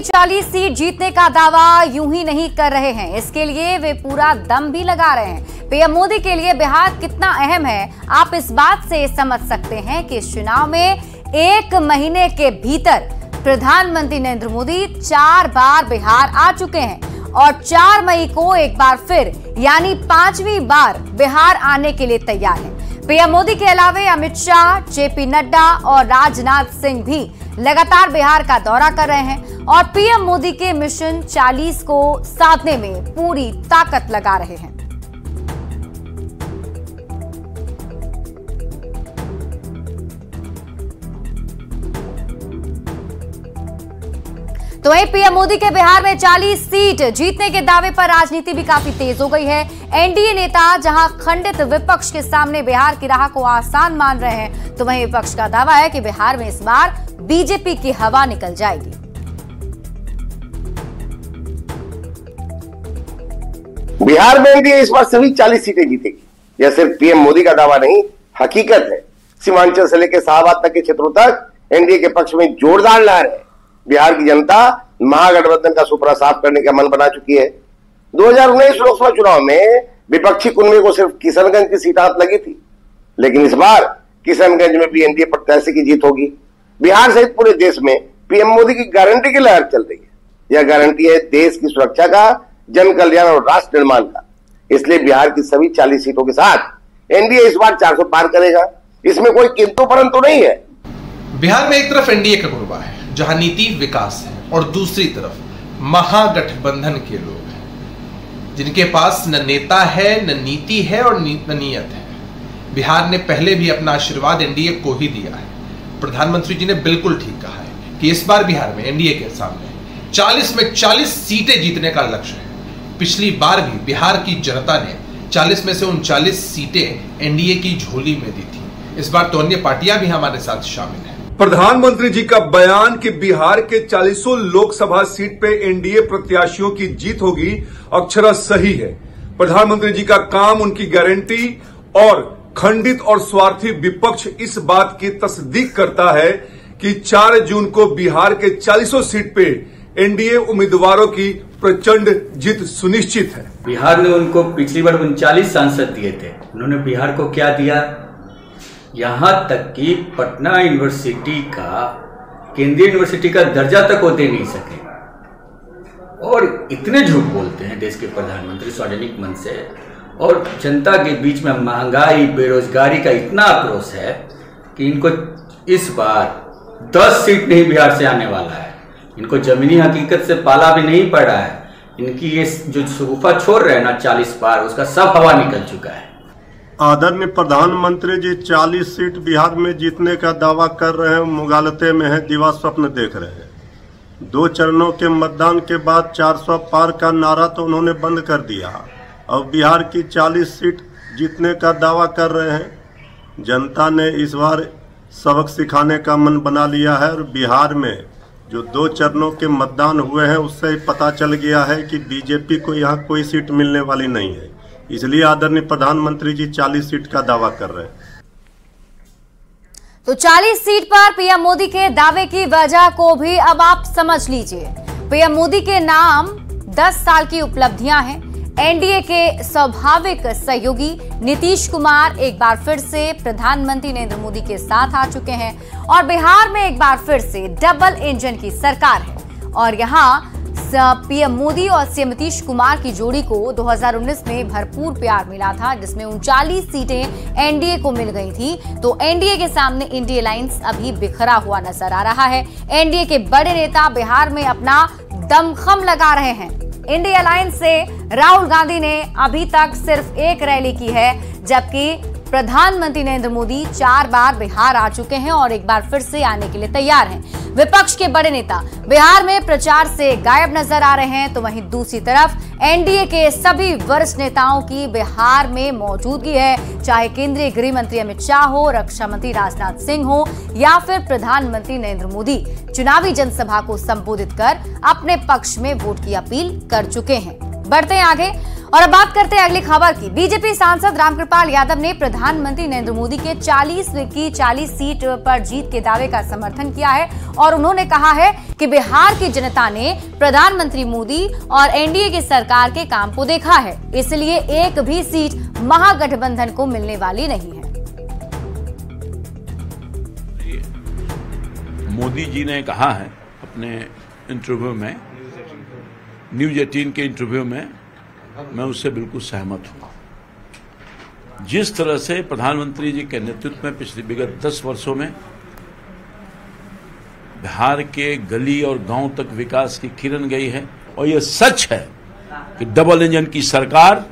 Modi 40 seat जीतने का दावा यूं ही नहीं कर रहे हैं, इसके लिए वे पूरा दम भी लगा रहे हैं। पीएम मोदी के लिए बिहार कितना अहम है, आप इस बात से समझ सकते हैं कि इस चुनाव में 1 महीने के भीतर प्रधानमंत्री नरेंद्र मोदी 4 बार बिहार आ चुके हैं और 4 मई को एक बार फिर यानी 5वीं बार बिहार आने के लिए तैयार हैं। पीएम मोदी के अलावा अमित शाह, जेपी नड्डा और राजनाथ सिंह भी लगातार बिहार का दौरा कर रहे हैं और पीएम मोदी के मिशन 40 को साधने में पूरी ताकत लगा रहे हैं। तो वहीं पीएम मोदी के बिहार में 40 सीट जीतने के दावे पर राजनीति भी काफी तेज हो गई है। एनडीए नेता जहां खंडित विपक्ष के सामने बिहार की राह को आसान मान रहे हैं, तो वहीं विपक्ष का दावा है कि बिहार में इस बार बीजेपी की हवा निकल जाएगी। बिहार में एनडीए इस बार सभी 40 सीटें जीतेगी। यह सिर्फ पीएम मोदी का दावा नहीं, हकीकत है। सीमांचल से लेकर शाहबाद तक के क्षेत्रों तक एनडीए के पक्ष में जोरदार लहर है। बिहार की जनता महागठबंधन का सुपड़ा साफ करने का मन बना चुकी है। 2019 लोकसभा चुनाव में विपक्षी कुनबे को सिर्फ किशनगंज की सीट हाथ लगी थी, लेकिन इस बार किशनगंज में भी एनडीए प्रत्याशी की जीत होगी। बिहार सहित पूरे देश में पीएम मोदी की गारंटी की लहर चल रही है। यह गारंटी है देश की सुरक्षा का, जन कल्याण और राष्ट्र निर्माण का। इसलिए बिहार की सभी 40 सीटों के साथ एनडीए इस बार 400 पार करेगा। इसमें कोई किंतु परंतु नहीं है। बिहार में एक तरफ एनडीए का कुनबा है जहां नीति विकास है और दूसरी तरफ महागठबंधन के लोग हैं जिनके पास न नेता है, न नीति है और न नीयत है। बिहार ने पहले भी अपना आशीर्वाद एनडीए को ही दिया है। प्रधानमंत्री जी ने बिल्कुल ठीक कहा है कि इस बार बिहार में एनडीए के सामने 40 में 40 सीटें जीतने का लक्ष्य है। पिछली बार भी बिहार की जनता ने 40 में से 39 सीटें एनडीए की झोली में दी थी। इस बार तो अन्य पार्टियां भी हमारे साथ शामिल हैं। प्रधानमंत्री जी का बयान कि बिहार के 40 लोकसभा सीट पे एनडीए प्रत्याशियों की जीत होगी अक्षरशः सही है। प्रधानमंत्री जी का काम, उनकी गारंटी और खंडित और स्वार्थी विपक्ष इस बात की तस्दीक करता है कि 4 जून को बिहार के 40 सीट पे एनडीए उम्मीदवारों की प्रचंड जीत सुनिश्चित है। बिहार ने उनको पिछली बार 39 सांसद दिए थे। उन्होंने बिहार को क्या दिया? यहां तक कि पटना यूनिवर्सिटी का केंद्रीय यूनिवर्सिटी का दर्जा तक वो दे नहीं सके। और इतने झूठ बोलते हैं देश के प्रधानमंत्री सार्वजनिक मंच से, और जनता के बीच में महंगाई, बेरोजगारी का इतना आक्रोश है कि इनको इस बार 10 सीट नहीं बिहार से आने वाला है। इनको जमीनी हकीकत से पाला भी नहीं पड़ा है। इनकी ये जो शगुफा छोड़ रहे हैं ना 40 पार, उसका सब हवा निकल चुका है। आदरणीय प्रधानमंत्री जी 40 सीट बिहार में जीतने का दावा कर रहे हैं, मुगालते में है, दिवा स्वप्न देख रहे हैं। 2 चरणों के मतदान के बाद 400 पार का नारा तो उन्होंने बंद कर दिया और बिहार की 40 सीट जीतने का दावा कर रहे हैं। जनता ने इस बार सबक सिखाने का मन बना लिया है और बिहार में जो 2 चरणों के मतदान हुए हैं उससे पता चल गया है कि बीजेपी को यहाँ कोई सीट मिलने वाली नहीं है। इसलिए आदरणीय प्रधानमंत्री जी 40 सीट का दावा कर रहे हैं। तो 40 सीट पर पीएम मोदी के दावे की वजह को भी अब आप समझ लीजिए। पीएम मोदी के नाम 10 साल की उपलब्धियां हैं। एनडीए के स्वाभाविक सहयोगी नीतीश कुमार एक बार फिर से प्रधानमंत्री नरेंद्र मोदी के साथ आ चुके हैं और बिहार में एक बार फिर से डबल इंजन की सरकार है। और यहाँ पीएम मोदी और सीएम नीतीश कुमार की जोड़ी को 2019 में भरपूर प्यार मिला था, जिसमें 39 सीटें एनडीए को मिल गई थी। तो एनडीए के सामने इंडिया अलायंस अभी बिखरा हुआ नजर आ रहा है। एनडीए के बड़े नेता बिहार में अपना दमखम लगा रहे हैं। इंडिया अलायंस से राहुल गांधी ने अभी तक सिर्फ 1 रैली की है, जबकि प्रधानमंत्री नरेंद्र मोदी 4 बार बिहार आ चुके हैं और एक बार फिर से आने के लिए तैयार हैं। विपक्ष के बड़े नेता बिहार में प्रचार से गायब नजर आ रहे हैं, तो वहीं दूसरी तरफ एनडीए के सभी वरिष्ठ नेताओं की बिहार में मौजूदगी है, चाहे केंद्रीय गृह मंत्री अमित शाह हो, रक्षा मंत्री राजनाथ सिंह हो या फिर प्रधानमंत्री नरेंद्र मोदी चुनावी जनसभा को संबोधित कर अपने पक्ष में वोट की अपील कर चुके हैं। बढ़ते हैं आगे। और अब बात करते हैं अगली खबर की। बीजेपी सांसद रामकृपाल यादव ने प्रधानमंत्री नरेंद्र मोदी के 40 सीट पर जीत के दावे का समर्थन किया है और उन्होंने कहा है कि बिहार की जनता ने प्रधानमंत्री मोदी और एनडीए की सरकार के काम को देखा है, इसलिए एक भी सीट महागठबंधन को मिलने वाली नहीं है। मोदी जी ने कहा है अपने इंटरव्यू में, न्यूज 18 के इंटरव्यू में, मैं उससे बिल्कुल सहमत हूं। जिस तरह से प्रधानमंत्री जी के नेतृत्व में पिछले विगत 10 वर्षों में बिहार के गली और गांव तक विकास की किरण गई है, और यह सच है कि डबल इंजन की सरकार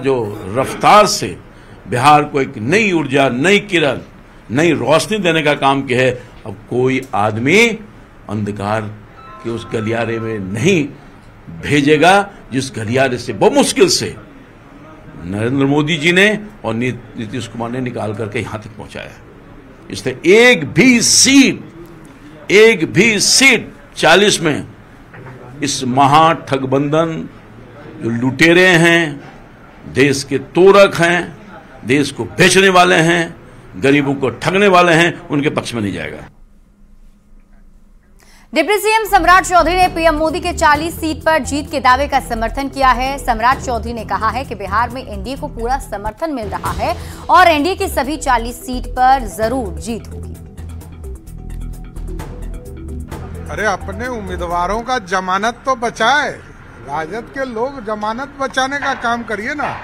जो रफ्तार से बिहार को एक नई ऊर्जा, नई किरण, नई रोशनी देने का काम किया है, अब कोई आदमी अंधकार के उस गलियारे में नहीं भेजेगा जिस गलियारे से बहुत मुश्किल से नरेंद्र मोदी जी ने और नीतीश कुमार ने निकाल करके यहां तक पहुंचाया। इसलिए एक भी सीट 40 में इस महाठगबंधन जो लुटेरे हैं, देश के तोरक हैं, देश को बेचने वाले हैं, गरीबों को ठगने वाले हैं, उनके पक्ष में नहीं जाएगा। डिप्टी सीएम सम्राट चौधरी ने पीएम मोदी के 40 सीट पर जीत के दावे का समर्थन किया है। सम्राट चौधरी ने कहा है कि बिहार में एनडीए को पूरा समर्थन मिल रहा है और एनडीए की सभी 40 सीट पर जरूर जीत होगी। अरे अपने उम्मीदवारों का जमानत तो बचाए, राजद के लोग जमानत बचाने का काम करिए ना।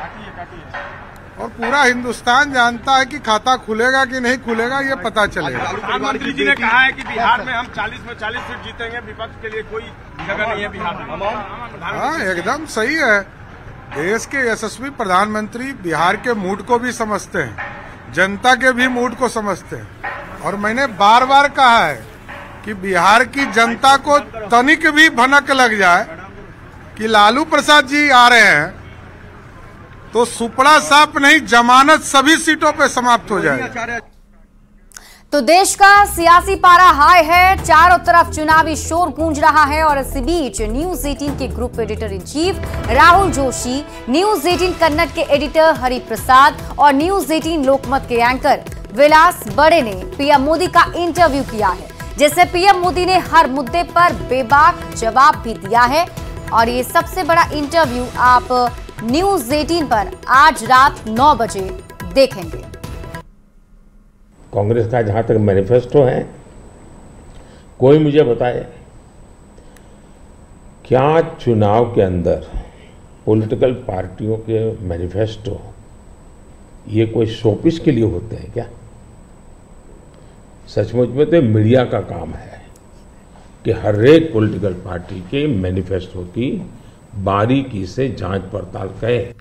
और पूरा हिंदुस्तान जानता है कि खाता खुलेगा कि नहीं खुलेगा, ये पता चलेगा। प्रधानमंत्री जी ने कहा है कि बिहार में हम 40 में 40 सीट जीतेंगे, विपक्ष के लिए कोई जगह नहीं है बिहार में। हाँ, एकदम सही है। देश के यशस्वी प्रधानमंत्री बिहार के मूड को भी समझते हैं, जनता के भी मूड को समझते हैं। और मैंने बार बार कहा है कि बिहार की जनता को तनिक भी भनक लग जाए कि लालू प्रसाद जी आ रहे हैं तो सुपड़ा साफ नहीं, जमानत सभी सीटों पे समाप्त हो जाए। तो देश का सियासी पारा हाई है, चारों तरफ चुनावी शोर गूंज रहा है और इसी बीच न्यूज 18 के group editor in chief Rahul Joshi, news 18 Kannada के एडिटर हरि प्रसाद और न्यूज 18 लोकमत के एंकर विलास बड़े ने पीएम मोदी का इंटरव्यू किया है, जिससे पीएम मोदी ने हर मुद्दे पर बेबाक जवाब भी दिया है। और ये सबसे बड़ा इंटरव्यू आप न्यूज 18 पर आज रात 9 बजे देखेंगे। कांग्रेस का जहां तक मैनिफेस्टो है, कोई मुझे बताए क्या चुनाव के अंदर पॉलिटिकल पार्टियों के मैनिफेस्टो ये कोई शोपीस के लिए होते हैं क्या? सचमुच में तो मीडिया का काम है कि हर एक पॉलिटिकल पार्टी के मैनिफेस्टो की बारीकी से जांच पड़ताल करें।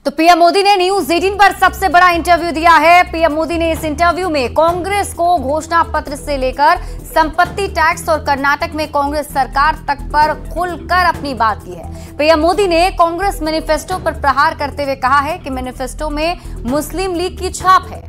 तो पीएम मोदी ने न्यूज 18 पर सबसे बड़ा इंटरव्यू दिया है। पीएम मोदी ने इस इंटरव्यू में कांग्रेस को घोषणा पत्र से लेकर संपत्ति टैक्स और कर्नाटक में कांग्रेस सरकार तक पर खुलकर अपनी बात की है। पीएम मोदी ने कांग्रेस मैनिफेस्टो पर प्रहार करते हुए कहा है कि मैनिफेस्टो में मुस्लिम लीग की छाप है।